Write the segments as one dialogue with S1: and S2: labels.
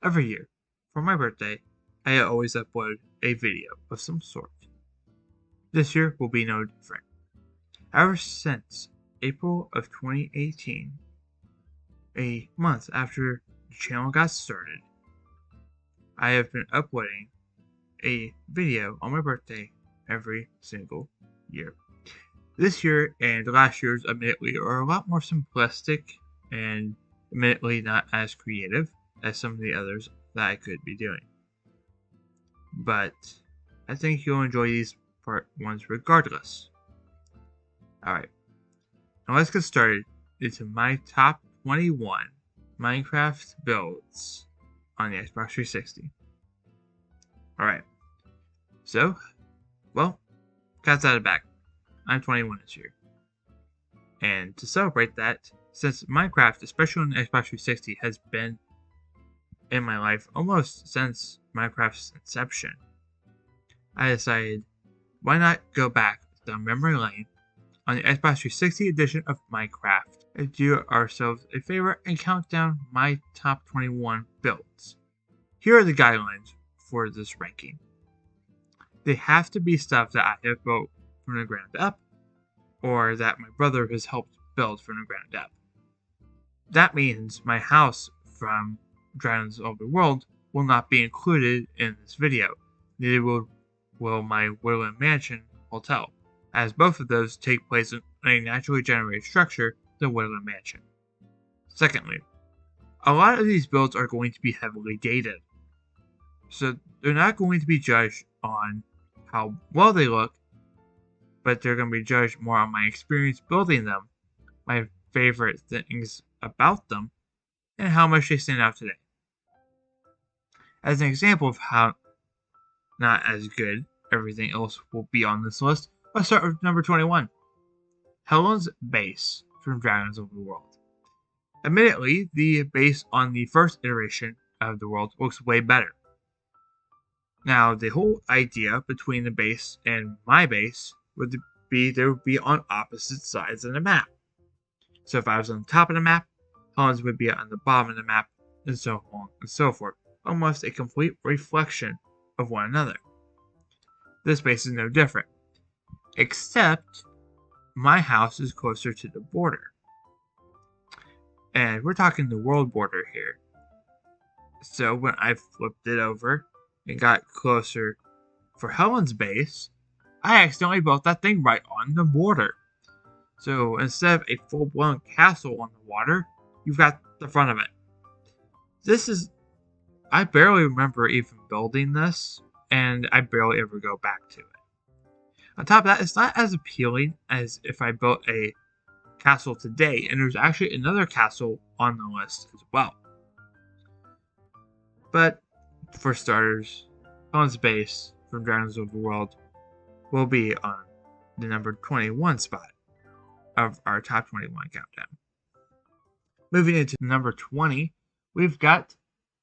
S1: Every year, for my birthday, I always upload a video of some sort. This year will be no different. Ever since April of 2018, a month after the channel got started, I have been uploading a video on my birthday every single year. This year and last year's admittedly are a lot more simplistic and admittedly not as creative as some of the others that I could be doing. But I think you'll enjoy these part ones regardless. Alright, now let's get started into my top 21 Minecraft builds on the Xbox 360. Alright, so, well, cat's out of the bag. I'm 21 this year. And to celebrate that, since Minecraft, especially on the Xbox 360, has been in my life almost since Minecraft's inception, I decided, why not go back down memory lane on the Xbox 360 edition of Minecraft and do ourselves a favor and count down my top 21 builds. Here are the guidelines for this ranking. They have to be stuff that I have built from the ground up, or that my brother has helped build from the ground up. That means my house from Dragons of the World will not be included in this video, neither will my Woodland Mansion Hotel, as both of those take place in a naturally generated structure, the Woodland Mansion. Secondly, a lot of these builds are going to be heavily dated, so they're not going to be judged on how well they look, but they're going to be judged more on my experience building them, my favorite things about them, and how much they stand out today. As an example of how not as good everything else will be on this list, let's start with number 21. Helen's base from Dragons of the World. Admittedly, the base on the first iteration of the world looks way better. Now, the whole idea between the base and my base would be they would be on opposite sides of the map. So if I was on the top of the map, Helen's would be on the bottom of the map, and so on and so forth. Almost a complete reflection of one another. This base is no different, except my house is closer to the border. And we're talking the world border here. So when I flipped it over and got closer for Helen's base, I accidentally built that thing right on the border. So instead of a full-blown castle on the water, you've got the front of it. I barely remember even building this, and I barely ever go back to it. On top of that, it's not as appealing as if I built a castle today, and there's actually another castle on the list as well. But for starters, Helen's base from Dragons of the World will be on the number 21 spot of our top 21 countdown. Moving into number 20, we've got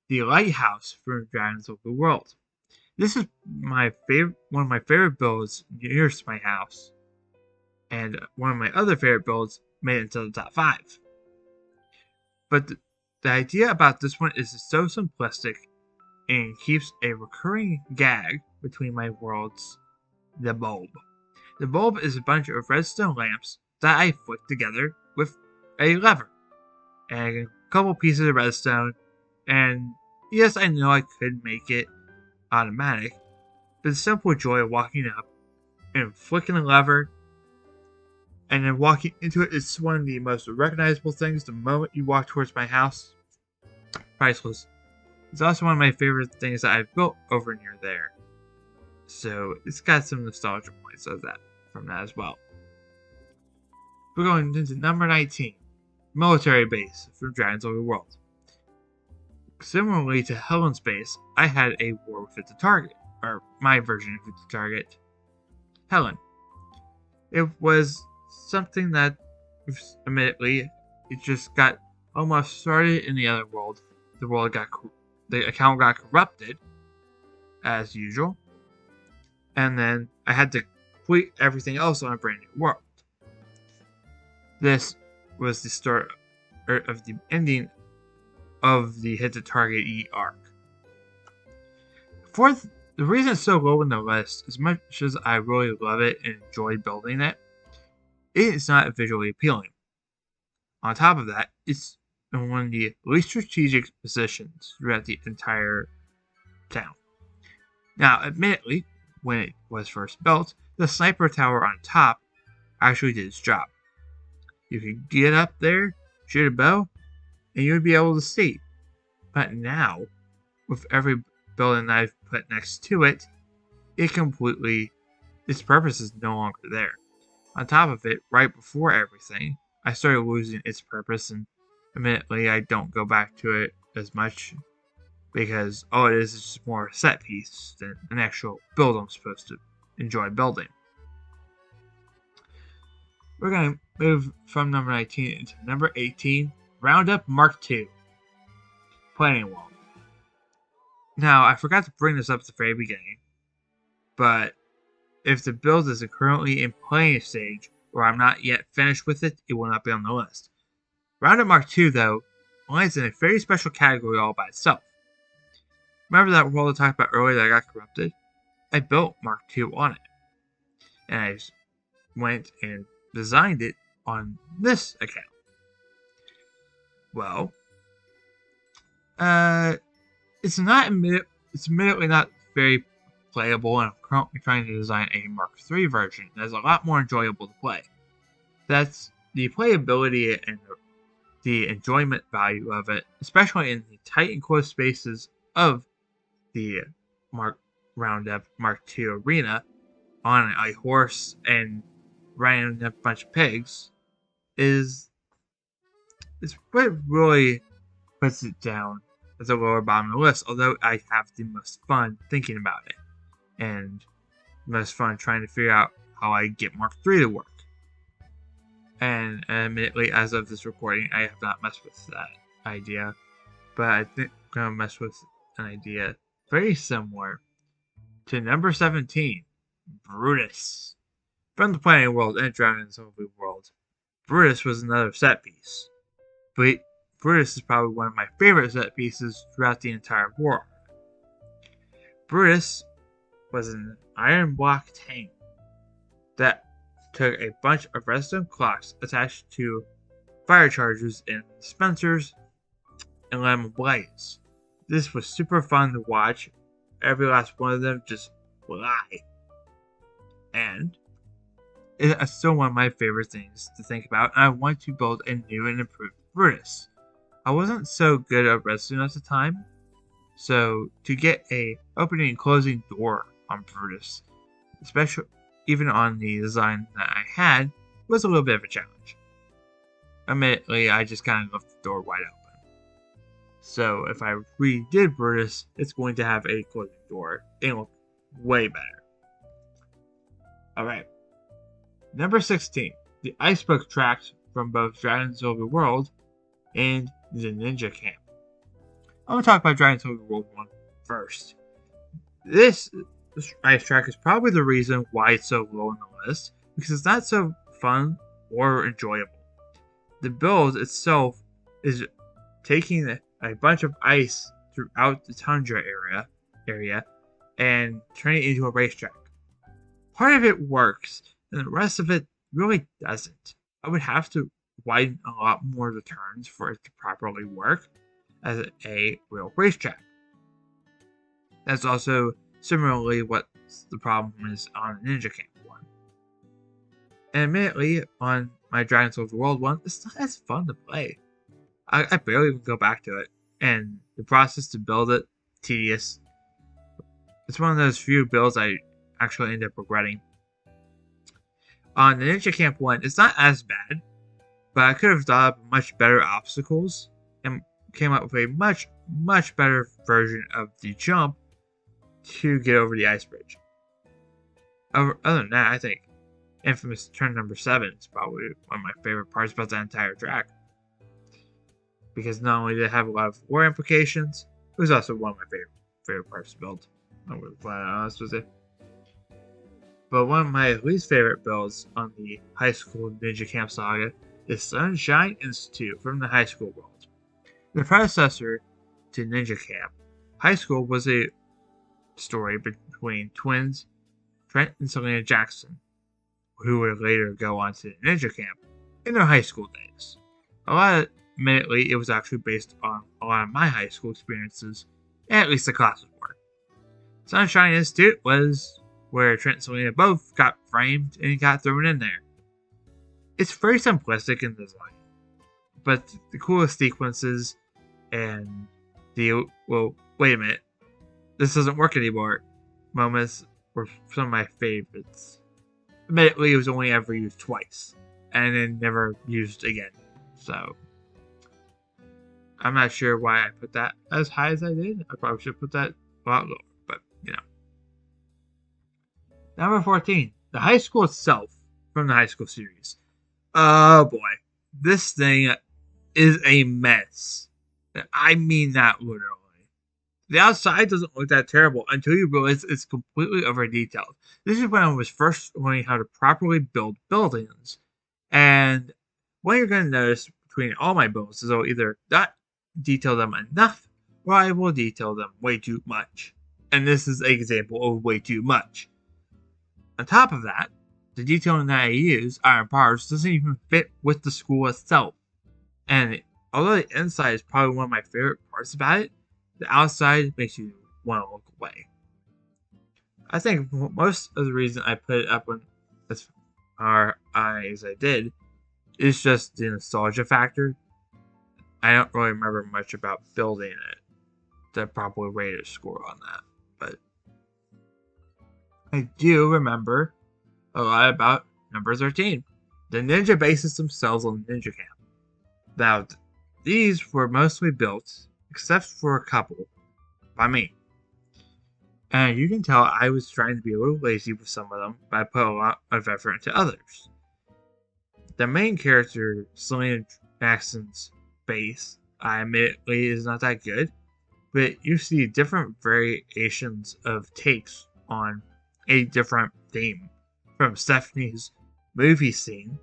S1: the lighthouse from Dragons of the World. This is one of my favorite builds nearest my house, and one of my other favorite builds made it into the top 5. But the idea about this one is it's so simplistic and keeps a recurring gag between my worlds, the bulb. The bulb is a bunch of redstone lamps that I flick together with a lever and a couple pieces of redstone. And yes, I know I could make it automatic, but the simple joy of walking up and flicking a lever and then walking into it is one of the most recognizable things the moment you walk towards my house. Priceless. It's also one of my favorite things that I've built over near there. So it's got some nostalgia points from that as well. We're going into number 19. Military base from Dragons of the World. Similarly to Helen's base, I had a war with the target, or my version of the target, Helen. It was something that, admittedly, it just got almost started in the other world. The account got corrupted, as usual, and then I had to complete everything else on a brand new world. This was the start of the ending of the hit the target E arc. The reason it's so low in the list, as much as I really love it and enjoy building it, it is not visually appealing. On top of that, it's in one of the least strategic positions throughout the entire town. Now, admittedly, when it was first built, the sniper tower on top actually did its job. You could get up there, shoot a bow, and you would be able to see. But now, with every building I've put next to it, its purpose is no longer there. On top of it, right before everything, I started losing its purpose, and admittedly, I don't go back to it as much because all it is just more a set piece than an actual build I'm supposed to enjoy building. We're going to move from number 19 into number 18, Roundup Mark II, Planning Wall. Now, I forgot to bring this up at the very beginning, but if the build is currently in planning stage, or I'm not yet finished with it, it will not be on the list. Roundup Mark II, though, lands in a very special category all by itself. Remember that world I talked about earlier that got corrupted? I built Mark II on it. And I went and designed it on this account. Well, it's admittedly not very playable, and I'm currently trying to design a Mark III version that's a lot more enjoyable to play. That's the playability and the enjoyment value of it, especially in the tight and close spaces of the Roundup Mark II arena on a horse and riding a bunch of pigs, is what really puts it down at the lower bottom of the list, although I have the most fun thinking about it, and most fun trying to figure out how I get Mark III to work. And admittedly, as of this recording, I have not messed with that idea, but I think I'm going to mess with an idea very similar to number 17, Brutus. From the planning world and Dragon's Holy World, Brutus was another set piece. But Brutus is probably one of my favorite set pieces throughout the entire war. Brutus was an iron block tank that took a bunch of redstone clocks attached to fire chargers and dispensers and let them ablaze. This was super fun to watch. Every last one of them just fly. And it's still one of my favorite things to think about, and I want to build a new and improved Brutus. I wasn't so good at redstone at the time, so to get a opening and closing door on Brutus, especially even on the design that I had, was a little bit of a challenge. Admittedly, I just kind of left the door wide open. So if I redid Brutus, it's going to have a closing door. It'll look way better. Alright. Number 16. The Icebook tracks from both Dragon's Overworld and the Ninja Camp. I'm going to talk about Dragon's Overworld 1 first. This ice track is probably the reason why it's so low on the list, because it's not so fun or enjoyable. The build itself is taking a bunch of ice throughout the tundra area and turning it into a racetrack. Part of it works, and the rest of it really doesn't. I would have to widen a lot more of the turns for it to properly work as a real racetrack. That's also similarly what the problem is on Ninja Camp 1. And admittedly, on my Dragon's Overworld 1, it's not as fun to play. I barely even go back to it, and the process to build it, tedious. It's one of those few builds I actually end up regretting. On the Ninja Camp 1, it's not as bad, but I could have thought up much better obstacles and came up with a much, much better version of the jump to get over the ice bridge. Other than that, I think infamous turn number 7 is probably one of my favorite parts about the entire track. Because not only did it have a lot of war implications, it was also one of my favorite parts to build. I'm going to be flat honest with it. But one of my least favorite builds on the High School Ninja Camp saga is Sunshine Institute from the High School world. The predecessor to Ninja Camp, High School was a story between twins Trent and Selena Jackson, who would later go on to Ninja Camp in their high school days. Admittedly, it was actually based on a lot of my high school experiences, at least the classes were. Sunshine Institute was where Trent and Selena both got framed and got thrown in there. It's very simplistic in design, but the coolest sequences and the, well, wait a minute, this doesn't work anymore moments were some of my favorites. Admittedly, it was only ever used twice, and then never used again. So, I'm not sure why I put that as high as I did. I probably should put that a lot lower, but you know. Number 14, the high school itself from the high school series. Oh boy, this thing is a mess. I mean that literally. The outside doesn't look that terrible until you realize it's completely over detailed. This is when I was first learning how to properly build buildings. And what you're going to notice between all my builds is I'll either not detail them enough or I will detail them way too much. And this is an example of way too much. On top of that, the detailing that I use, iron bars, doesn't even fit with the school itself. And although the inside is probably one of my favorite parts about it, the outside makes you want to look away. I think most of the reason I put it up as high as I did is just the nostalgia factor. I don't really remember much about building it to properly rate a score on that, but I do remember a lot about number 13, the ninja bases themselves on Ninja Camp. Now, these were mostly built, except for a couple, by me. And you can tell I was trying to be a little lazy with some of them, but I put a lot of effort into others. The main character, Selena Jackson's base, I admittedly is not that good, but you see different variations of takes on a different theme. From Stephanie's movie scene,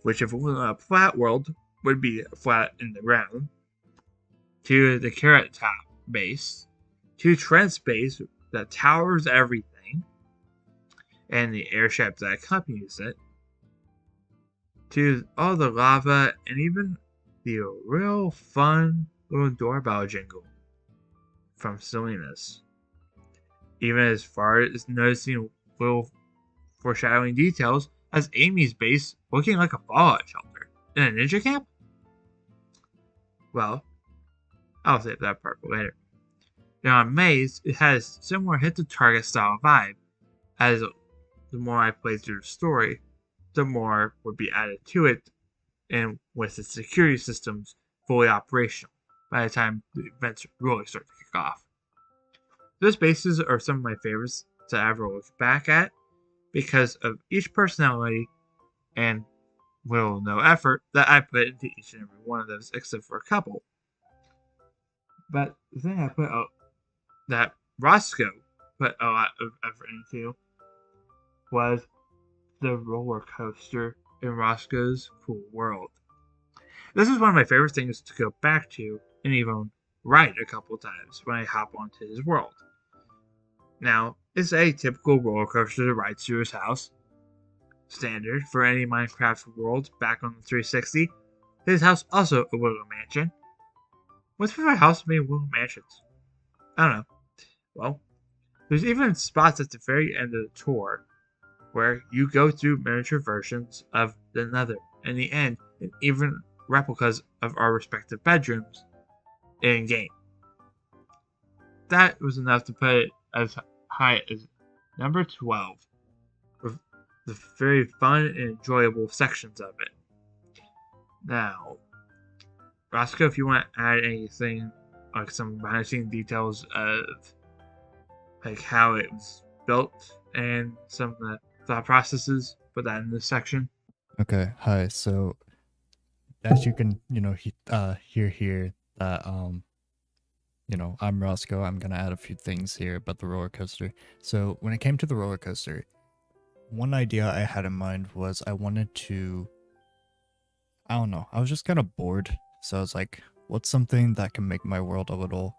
S1: which if it was a flat world, would be flat in the ground, to the Carrot Top base, to Trent's base that towers everything, and the airship that accompanies it, to all the lava, and even the real fun little doorbell jingle from Selena's. Even as far as noticing little foreshadowing details as Amy's base looking like a fallout shelter in a ninja camp? Well, I'll save that part for later. Now on May's, it has similar hit to target style vibe, as the more I played through the story, the more would be added to it, and with its security systems fully operational by the time the events really start to kick off. Those bases are some of my favorites to ever look back at, because of each personality and little no effort that I put into each and every one of those, except for a couple. But the thing I put out that Roscoe put a lot of effort into was the roller coaster in Roscoe's Cool World. This is one of my favorite things to go back to and even ride a couple times when I hop onto his world. Now, it's a typical roller coaster that rides through his house. Standard for any Minecraft world back on the 360. His house also a little mansion. What's with my house being little mansions? I don't know. Well, there's even spots at the very end of the tour where you go through miniature versions of the Nether in the end, and even replicas of our respective bedrooms in game. That was enough to put it as high as number 12 with the very fun and enjoyable sections of it. Now, Roscoe, if you want to add anything, like some behind the scenes details of like how it was built and some of the thought processes, put that in this section.
S2: Okay, hi. So as you can, hear here that I'm Roscoe. I'm gonna add a few things here about the roller coaster. So when it came to the roller coaster, one idea I had in mind was I wanted to, I don't know, I was just kind of bored. So I was like, what's something that can make my world a little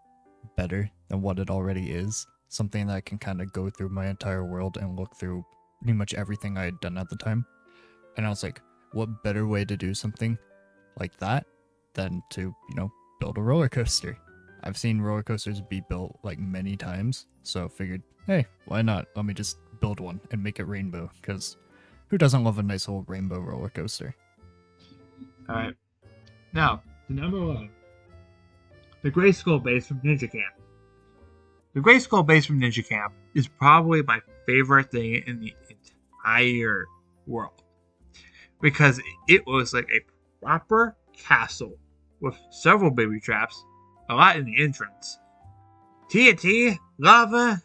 S2: better than what it already is? something that can kind of go through my entire world and look through pretty much everything I had done at the time. And I was like, what better way to do something like that than to, build a roller coaster? I've seen roller coasters be built like many times, so figured, hey, why not? Let me just build one and make it rainbow, because who doesn't love a nice old rainbow roller coaster?
S1: Alright. Now, the number 11. The Gray Skull base from Ninja Camp. The Gray Skull base from Ninja Camp is probably my favorite thing in the entire world. Because it was like a proper castle with several baby traps, a lot in the entrance, TNT, lava.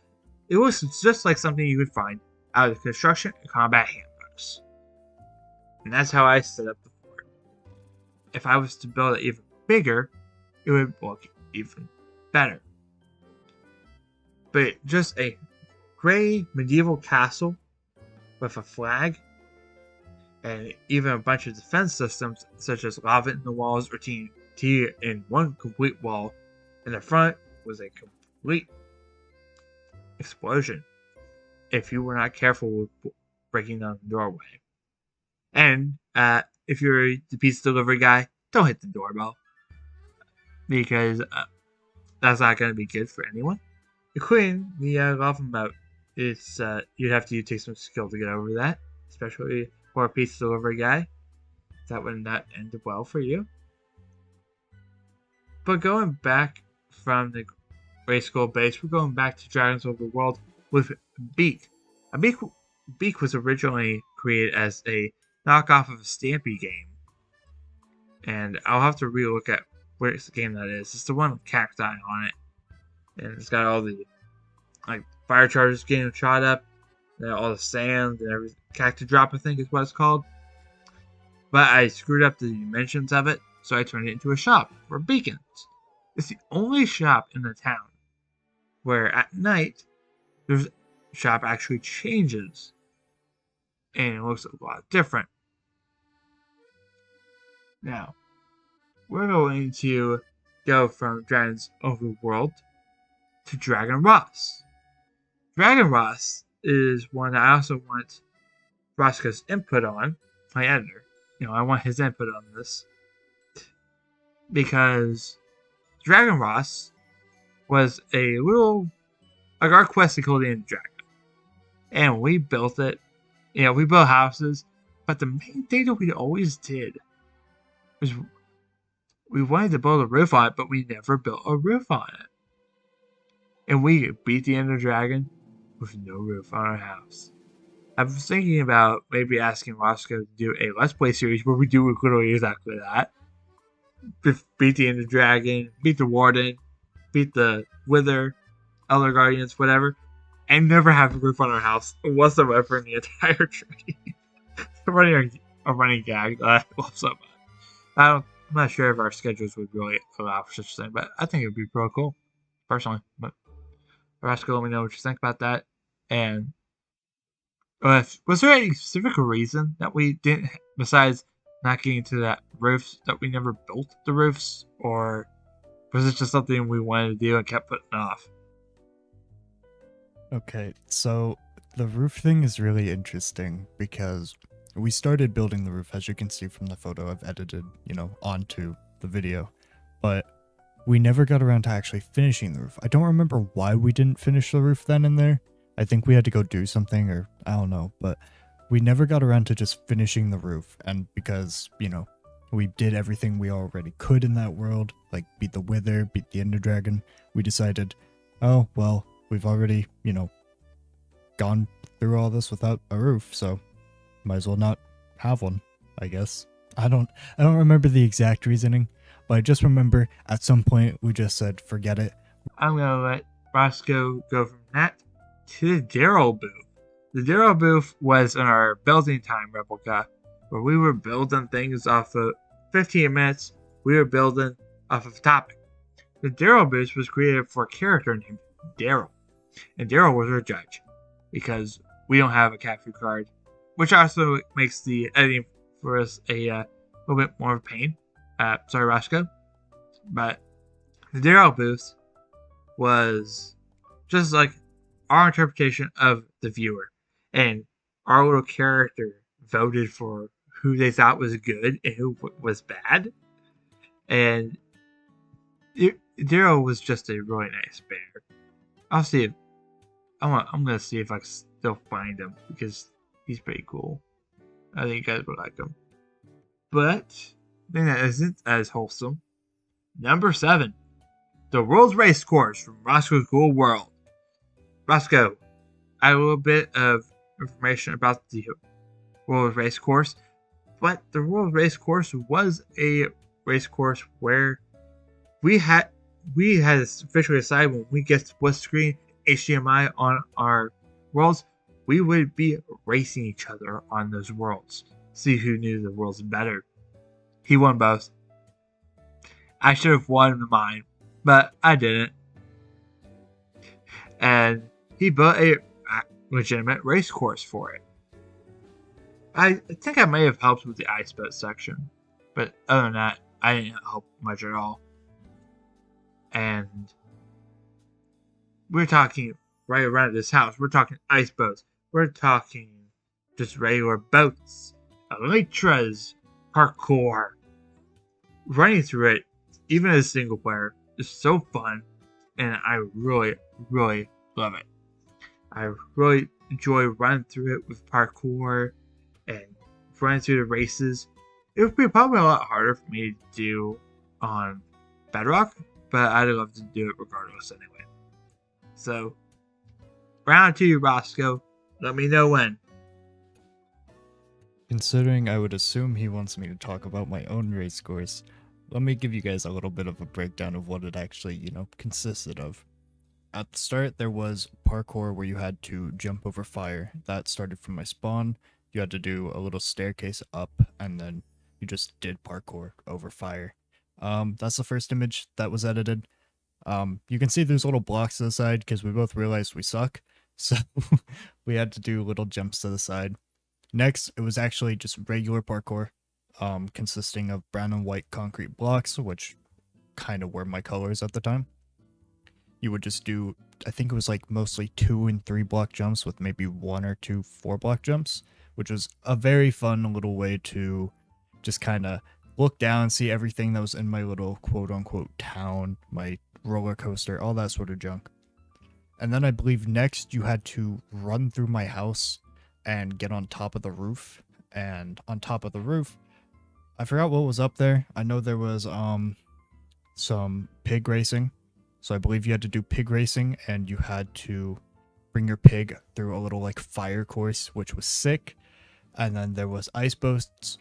S1: It was just like something you could find out of the construction and combat handbooks. And that's how I set up the fort. If I was to build it even bigger, it would look even better. But just a gray medieval castle with a flag and even a bunch of defense systems such as lava in the walls or TNT in one complete wall. In the front was a complete explosion if you were not careful with breaking down the doorway. And if you're the pizza delivery guy, don't hit the doorbell, because that's not going to be good for anyone, including the lava moat. It's you'd have to take some skill to get over that, especially for a pizza delivery guy. That would not end well for you. But going back from the Gray Skull base, we're going back to Dragons Overworld with Beak. Beak was originally created as a knockoff of a Stampy game. And I'll have to relook at which game that is. It's the one with cacti on it. And it's got all the fire charges getting shot up. And all the sand and everything. Cacti drop, I think is what it's called. But I screwed up the dimensions of it, so I turned it into a shop for beacons. It's the only shop in the town where at night the shop actually changes and it looks a lot different. Now, we're going to go from Dragon's Overworld to Dragon Ross. Dragon Ross is one that I also want Roscoe's input on, my editor. I want his input on this. Because Dragon Ross was a little, like our quest to kill the End Dragon. And we built it. We built houses. But the main thing that we always did was we wanted to build a roof on it, but we never built a roof on it. And we beat the Ender Dragon with no roof on our house. I was thinking about maybe asking Roscoe to do a Let's Play series where we do literally exactly that. Beat the Ender Dragon, beat the Warden, beat the Wither, Elder Guardians, whatever, and never have a roof on our house whatsoever in the entire tree. A running gag that I love so much. I'm not sure if our schedules would really allow for such a thing, but I think it would be pretty cool, personally. But Roscoe, let me know what you think about that. And was there any specific reason that we didn't, besides not getting to that roofs, that we never built the roofs? Or was it just something we wanted to do and kept putting off?
S2: Okay, so the roof thing is really interesting because we started building the roof, as you can see from the photo I've edited, onto the video. But we never got around to actually finishing the roof. I don't remember why we didn't finish the roof then and there. I think we had to go do something, or I don't know, but we never got around to just finishing the roof. And because, we did everything we already could in that world, like beat the Wither, beat the Ender Dragon, we decided, oh, well, we've already, gone through all this without a roof, so might as well not have one, I guess. I don't remember the exact reasoning, but I just remember at some point we just said, forget it.
S1: I'm going to let Roscoe go from that to the Daryl booth. The Daryl booth was in our building time replica, where we were building things off of 15 minutes. We were building off of a topic. The Daryl booth was created for a character named Daryl, and Daryl was our judge because we don't have a cat food card, which also makes the editing for us a little bit more of a pain. Sorry, Roscoe, but the Daryl booth was just like our interpretation of the viewer. And our little character voted for who they thought was good and who was bad. And Daryl was just a really nice bear. I'll see if I'm gonna see if I can still find him because he's pretty cool. I think you guys would like him. But I think that isn't as wholesome. Number 7, the World's Race Course from Roscoe's Cool World. Roscoe, I have a little bit of information about the World Race Course, but the World Race Course was a race course where we had officially decided when we get split screen HDMI on our worlds, we would be racing each other on those worlds. See who knew the worlds better. He won both. I should have won mine, but I didn't. And he built a legitimate race course for it. I think I may have helped with the ice boat section, but other than that, I didn't help much at all. And we're talking right around this house. We're talking ice boats. We're talking just regular boats, elytras, parkour. Running through it, even as a single player, is so fun, and I really, really love it. I really enjoy running through it with parkour and running through the races. It would be probably a lot harder for me to do on Bedrock, but I'd love to do it regardless anyway. So, round 2, Roscoe. Let me know when.
S2: Considering I would assume he wants me to talk about my own race course, let me give you guys a little bit of a breakdown of what it actually, consisted of. At the start, there was parkour where you had to jump over fire. That started from my spawn. You had to do a little staircase up, and then you just did parkour over fire. That's the first image that was edited. You can see there's little blocks to the side because we both realized we suck, so we had to do little jumps to the side. Next, it was actually just regular parkour, consisting of brown and white concrete blocks, which kind of were my colors at the time. You would just do, I think it was like mostly 2 and 3 block jumps with maybe 1 or 2 4-block jumps, which was a very fun little way to just kind of look down and see everything that was in my little quote-unquote town, my roller coaster, all that sort of junk. And then I believe next you had to run through my house and get on top of the roof. And on top of the roof, I forgot what was up there. I know there was some pig racing. So I believe you had to do pig racing, and you had to bring your pig through a little like fire course, which was sick. And then there was ice boats,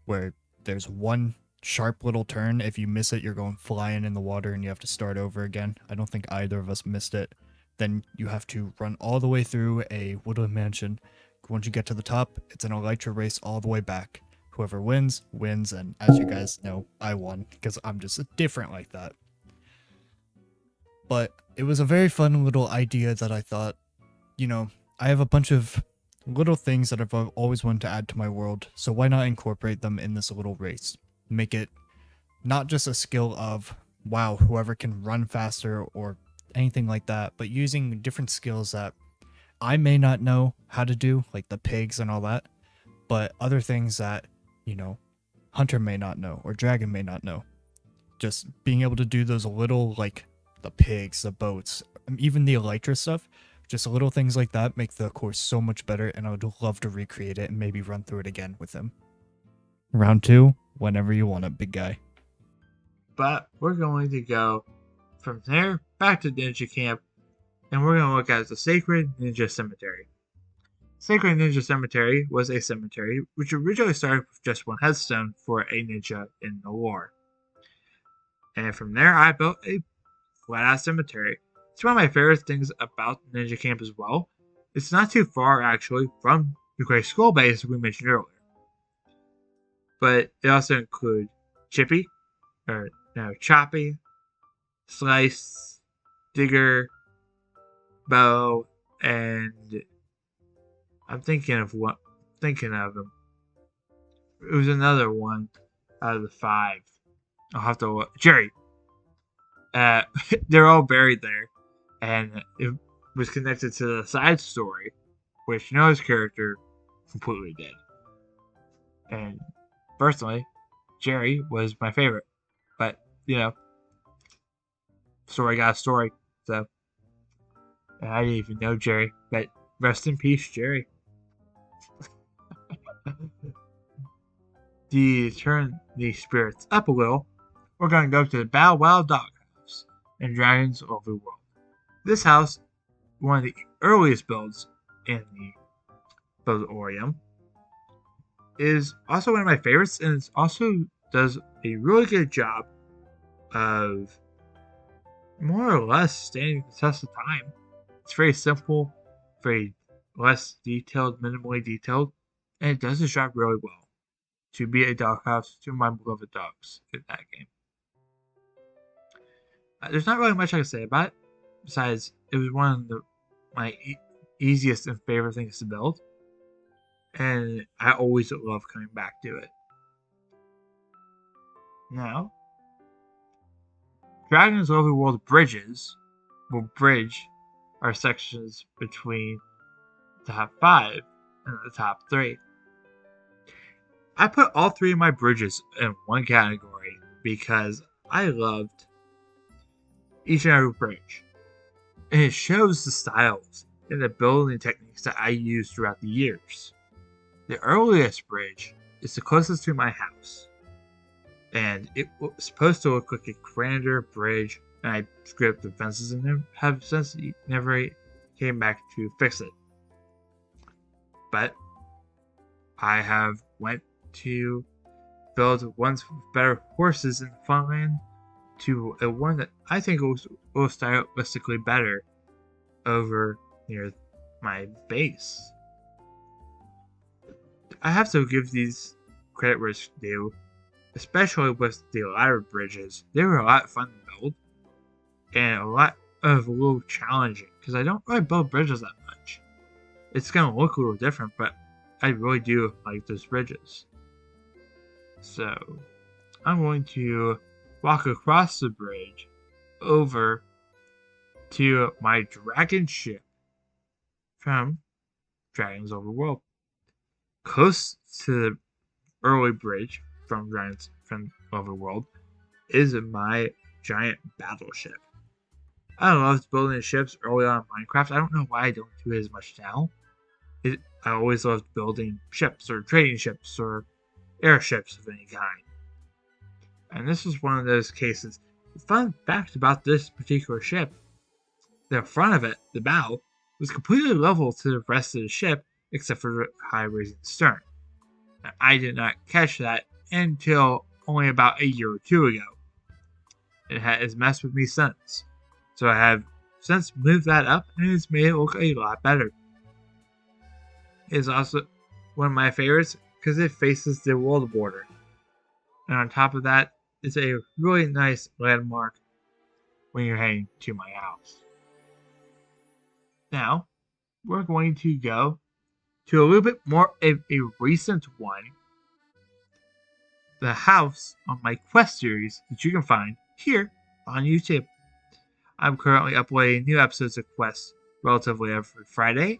S2: where there's one sharp little turn. If you miss it, you're going flying in the water and you have to start over again. I don't think either of us missed it. Then you have to run all the way through a woodland mansion. Once you get to the top, it's an elytra race all the way back. Whoever wins, wins, and as you guys know, I won, because I'm just different like that. But it was a very fun little idea that I thought, I have a bunch of little things that I've always wanted to add to my world, so why not incorporate them in this little race? Make it not just a skill of, wow, whoever can run faster or anything like that, but using different skills that I may not know how to do, like the pigs and all that, but other things that, Hunter may not know or Dragon may not know. Just being able to do those little, like, the pigs, the boats, even the elytra stuff, just little things like that make the course so much better, and I would love to recreate it and maybe run through it again with him. Round 2, whenever you want it, big guy.
S1: But we're going to go from there back to Ninja Camp, and we're going to look at the Sacred Ninja Cemetery. Sacred Ninja Cemetery was a cemetery which originally started with just one headstone for a ninja in the lore. And from there, I built a flat-out cemetery. It's one of my favorite things about Ninja Camp as well. It's not too far, actually, from the Gray Skull base we mentioned earlier. But it also includes Choppy, Slice, Digger, Bow, and I'm thinking of them. It was another one out of the 5. I'll have to look. Jerry. They're all buried there, and was connected to the side story, which Noah's character completely did. And personally, Jerry was my favorite. But, story got a story. So, and I didn't even know Jerry. But rest in peace, Jerry. To turn the spirits up a little, we're going to go to the Bow Wow Doghouse in Dragon's Overworld. This house, one of the earliest builds in the Buildorium, is also one of my favorites, and it also does a really good job of more or less standing the test of time. It's very simple, very less detailed, minimally detailed, and it does its job really well. To be a doghouse to my beloved dogs in that game. There's not really much I can say about it, besides it was one of my easiest and favorite things to build, and I always love coming back to it. Now, Dragon's Overworld bridges will bridge our sections between the top 5 and the top 3. I put all 3 of my bridges in one category because I loved each and every bridge. And it shows the styles and the building techniques that I used throughout the years. The earliest bridge is the closest to my house. And it was supposed to look like a grander bridge, and I screwed up the fences and have since never came back to fix it. But I have went to build ones with better horses in Funland to a one that I think will stylistically better over near my base. I have to give these credit where it's due, especially with the ladder bridges. They were a lot of fun to build and a little challenging because I don't really build bridges that much. It's gonna look a little different, but I really do like those bridges. So, I'm going to walk across the bridge over to my dragon ship from Dragon's Overworld. Close to the early bridge from Dragon's Overworld is my giant battleship. I loved building ships early on in Minecraft. I don't know why I don't do it as much now. I always loved building ships or trading ships or airships of any kind. And this is one of those cases. The fun fact about this particular ship, the front of it, the bow, was completely level to the rest of the ship except for the high raising stern. Now, I did not catch that until only about a year or two ago. It has messed with me since. So I have since moved that up and it's made it look a lot better. It is also one of my favorites because it faces the world border. And on top of that, it's a really nice landmark when you're heading to my house. Now, we're going to go to a little bit more of a recent one. The house on my quest series that you can find here on YouTube. I'm currently uploading new episodes of Quest relatively every Friday.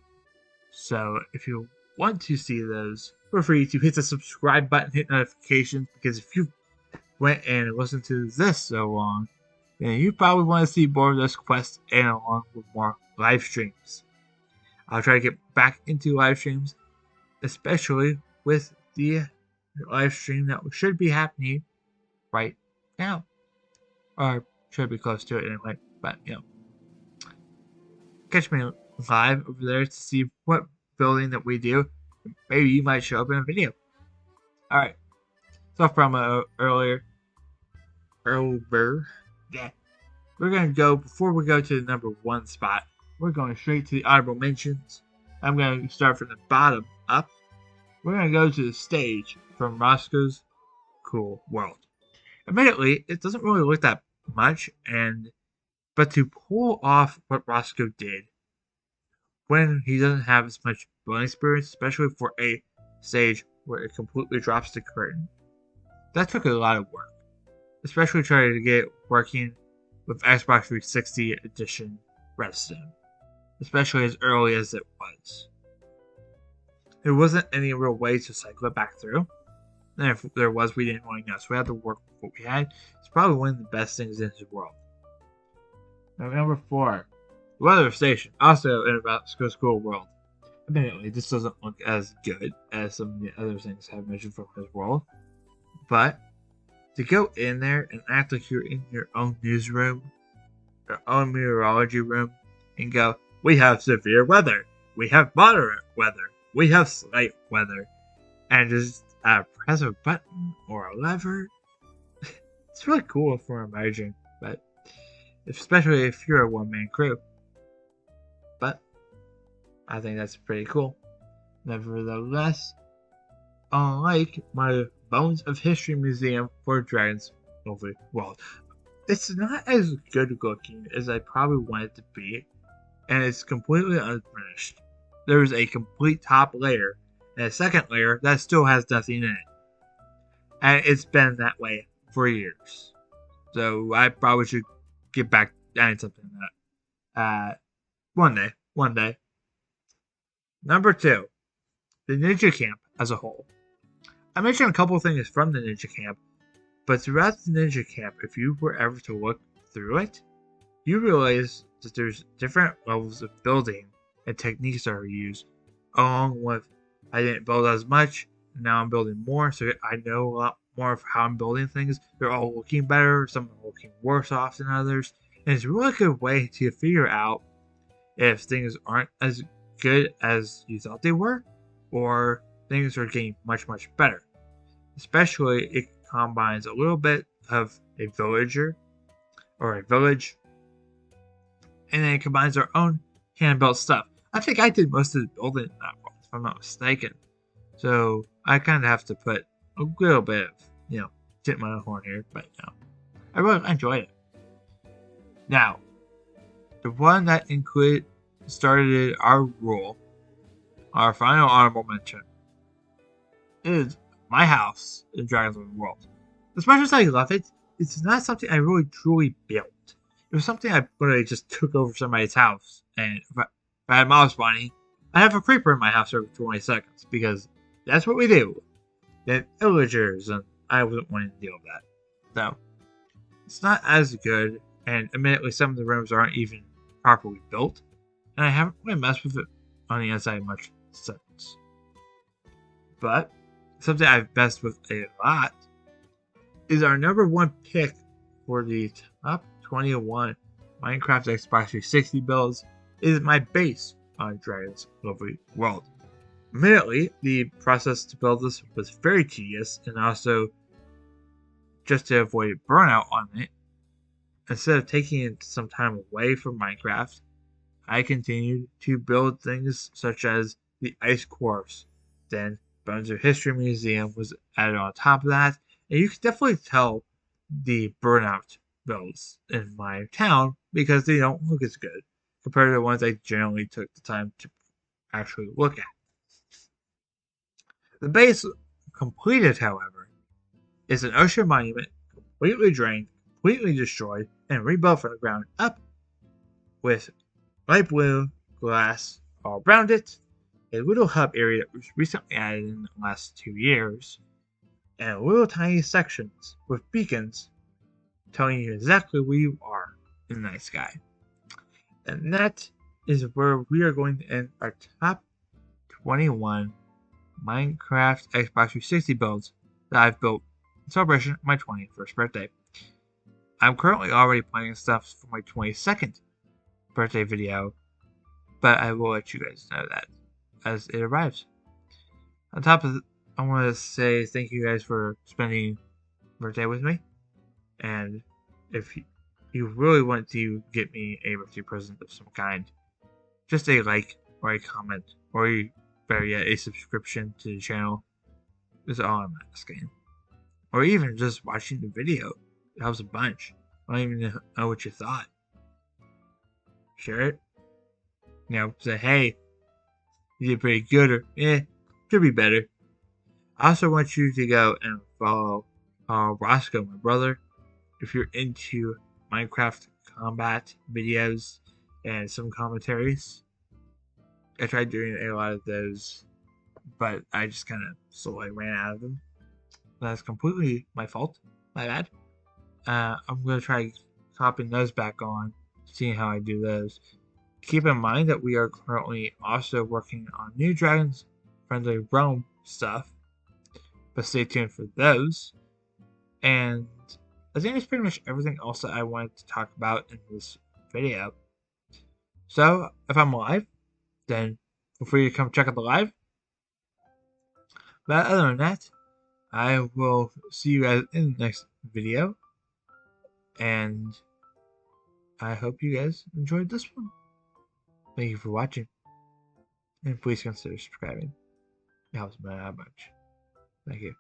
S1: So if you want to see those, feel free to hit the subscribe button, hit notifications, because if you went and listened to this so long, then you probably want to see more of those quests and along with more live streams. I'll try to get back into live streams, especially with the live stream that should be happening right now. Or should be close to it anyway, but catch me live over there to see what building that we do. Maybe you might show up in a video. Alright, so from earlier, yeah, we're going to go, before we go to the number 1 spot, we're going straight to the honorable mentions. I'm going to start from the bottom up. We're going to go to the stage from Roscoe's Cool World. Admittedly, it doesn't really look that much, but to pull off what Roscoe did when he doesn't have as much building experience, especially for a stage where it completely drops the curtain, that took a lot of work, especially trying to get it working with Xbox 360 Edition Redstone. especially as early as it was. There wasn't any real way to cycle it back through. And if there was, we didn't really know. So we had to work with what we had. It's probably one of the best things in the world. Now, number 4. Weather Station. Also in about School World. Admittedly, this doesn't look as good as some of the other things I've mentioned from his world. But to go in there and act like you're in your own newsroom, your own meteorology room, and go, we have severe weather, we have moderate weather, we have slight weather, and just press a button or a lever. It's really cool for emerging, but especially if you're a one-man crew. But I think that's pretty cool. Nevertheless, unlike my Bones of History Museum for Dragons Over World, it's not as good looking as I probably want it to be, and it's completely unfinished. There's a complete top layer and a second layer that still has nothing in it. And it's been that way for years. So I probably should get back adding something to that. One day. Number 2, the Ninja Camp as a whole. I mentioned a couple of things from the Ninja Camp, but throughout the Ninja Camp, if you were ever to look through it, you realize that there's different levels of building and techniques that are used, along with I didn't build as much, now I'm building more, so I know a lot more of how I'm building things. They're all looking better, some are looking worse off than others, and it's a really good way to figure out if things aren't as good as you thought they were, or things are getting much, much better. Especially, it combines a little bit of a villager, or a village, and then it combines our own hand-built stuff. I think I did most of the building in that world, if I'm not mistaken. So, I kind of have to put a little bit of, tip my own horn here, but, I really enjoyed it. Now, the one that started our rule, our final honorable mention, is my house in Dragons of the World. As much as I love it, it's not something I really truly built. It was something I literally just took over somebody's house, and if I had mouse money, I'd have a creeper in my house every 20 seconds, because that's what we do. Then villagers, and I wasn't wanting to deal with that. So, it's not as good, and admittedly some of the rooms aren't even properly built, and I haven't really messed with it on the inside much since. But something I've messed with a lot is our number 1 pick for the top 21 Minecraft Xbox 360 builds is my base on Dragons Over World. Admittedly, the process to build this was very tedious, and also just to avoid burnout on it, instead of taking some time away from Minecraft, I continued to build things such as the Ice Course. Then Bones of History Museum was added on top of that, and you can definitely tell the burnout builds in my town because they don't look as good compared to the ones I generally took the time to actually look at. The base completed, however, is an ocean monument completely drained, completely destroyed, and rebuilt from the ground up with light blue glass all around it, a little hub area that was recently added in the last 2 years, and little tiny sections with beacons telling you exactly where you are in the night sky. And that is where we are going to end our top 21 Minecraft Xbox 360 builds that I've built in celebration of my 21st birthday. I'm currently already planning stuff for my 22nd birthday video, but I will let you guys know that as it arrives. On top of it, I want to say thank you guys for spending birthday with me, and if you really want to get me a birthday present of some kind, just a like or a comment or better yet a subscription to the channel is all I'm asking, or even just watching the video. It helps a bunch. I don't even know what you thought. Share it. Say, hey, you did pretty good, or could be better. I also want you to go and follow Roscoe, my brother, if you're into Minecraft combat videos and some commentaries. I tried doing a lot of those, but I just kind of slowly ran out of them. That's completely my fault. My bad. I'm going to try hopping those back on, seeing how I do those. Keep in mind that we are currently also working on new Dragons Friendly Realm stuff, but stay tuned for those. And I think that's pretty much everything else that I wanted to talk about in this video. So, if I'm live, then feel free to come check out the live. But other than that, I will see you guys in the next video. And I hope you guys enjoyed this one. Thank you for watching. And please consider subscribing. It helps me out much. Thank you.